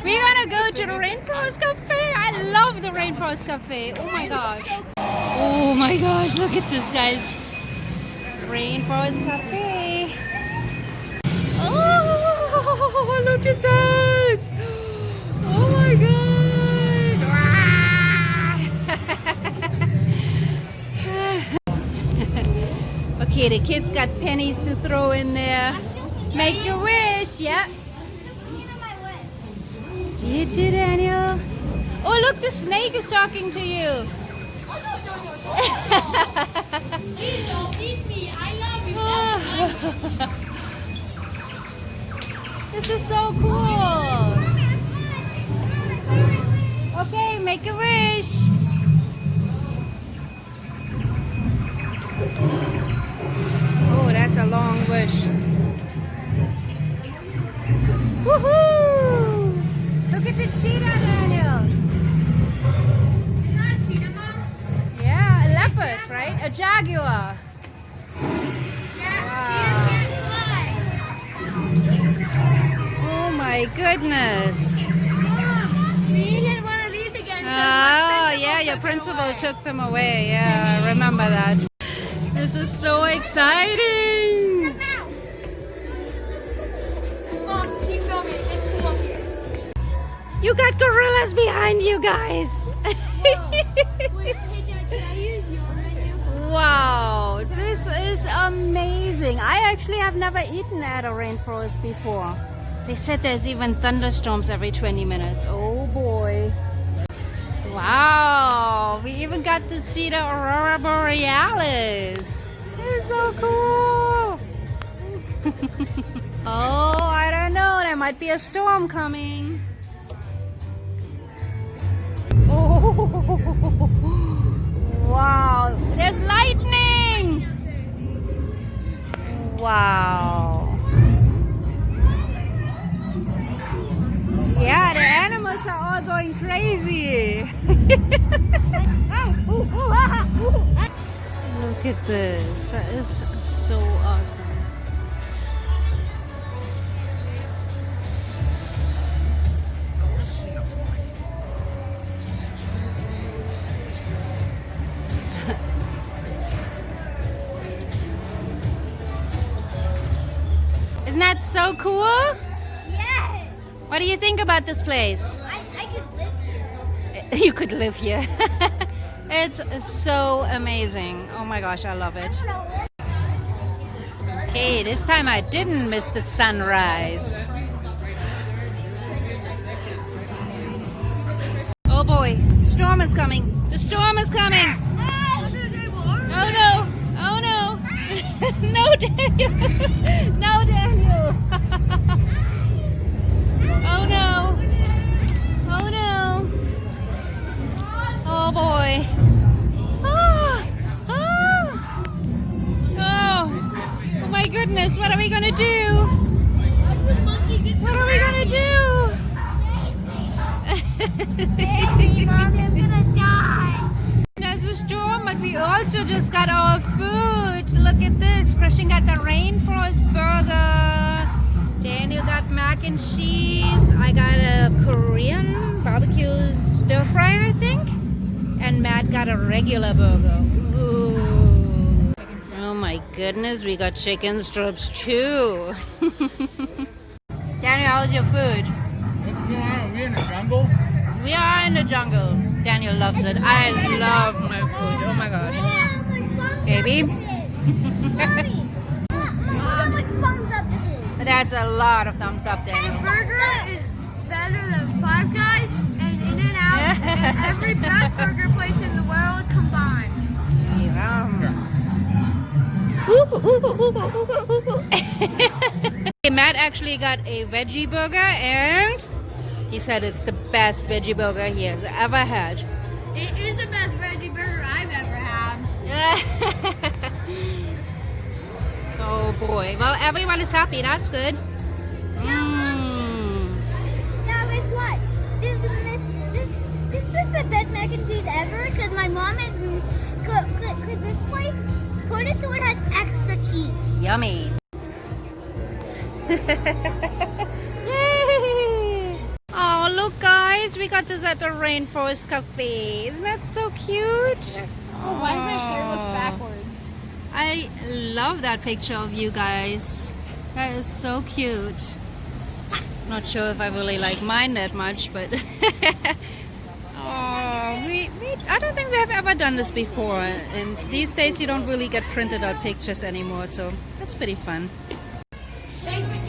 We're gonna go to the Rainforest Cafe. I love the Rainforest Cafe. Oh my gosh. Oh my gosh, look at this, guys. Rainforest Cafe. Oh, look at that. Oh my god. Okay, the kids got pennies to throw in there. Make a wish, yeah. Did you, Daniel? Oh, look, the snake is talking to you. Please don't eat me. I love you. This is so cool. Okay, make a wish. Oh, that's a long wish. Woohoo! Look at the cheetah, Daniel. Is that a cheetah, Mom? Yeah, a leopard, right? A jaguar. Yeah, Wow. cheetahs can't fly. Oh my goodness. Mom, we need to get one of these again. Oh, yeah, your principal took them away. Yeah, I remember that. This is so exciting. Mom, keep filming. It's cool up here. You got gorillas behind you guys. Wait, hey, Dad, can I use your menu? Wow, this is amazing. I actually have never eaten at a rainforest before. They said there's even thunderstorms every 20 minutes. Oh boy. Wow, we even got to see the aurora borealis. It's so cool. Oh, I don't know. There might be a storm coming. Oh, wow. There's lightning. Wow. Yeah, the animals are all going crazy. Look at this. That is so awesome. Isn't that so cool? Yes. What do you think about this place? I could live here. You could live here. It's so amazing. Oh my gosh, I love it. Okay, this time I didn't miss the sunrise. Oh boy, storm is coming. The storm is coming. Oh no, oh no. No, Daniel. No, Daniel. Oh no. Oh no. Oh boy. Oh. Oh. Oh. Oh my goodness, what are we gonna do? What are we gonna do? Baby, Mommy, I'm gonna die. There's a storm, but we also just got our food. Look at this. Christian got the Rainforest burger. Daniel got mac and cheese. I got a Korean barbecue stir fry, I think. And Matt got a regular burger. Ooh. Oh my goodness, we got chicken strips too. Daniel, how's your food? Are we in the jungle? We are in the jungle. Daniel loves it. I love my food. Oh my gosh. Baby? How much thumbs up this is? That's a lot of thumbs up, Daniel. Burger is better than Five Guys and In-N-Out and every best burger place in the world combined. Matt actually got a veggie burger and he said it's the best veggie burger he has ever had. It is the best veggie burger I've ever had. Oh boy. Well, everyone is happy. That's good. Now guess what? This is the best mac and cheese ever because my mom has cooked this place. Put it so it has extra cheese. Yummy. Yay! Oh, look look guys, we got this at the Rainforest Cafe. Isn't that so cute? Oh, why does my hair look backwards? I love that picture of you guys. That is so cute. Not sure if I really like mine that much, but I don't think we have ever done this before, and these days you don't really get printed out pictures anymore, so that's pretty fun. Thanks for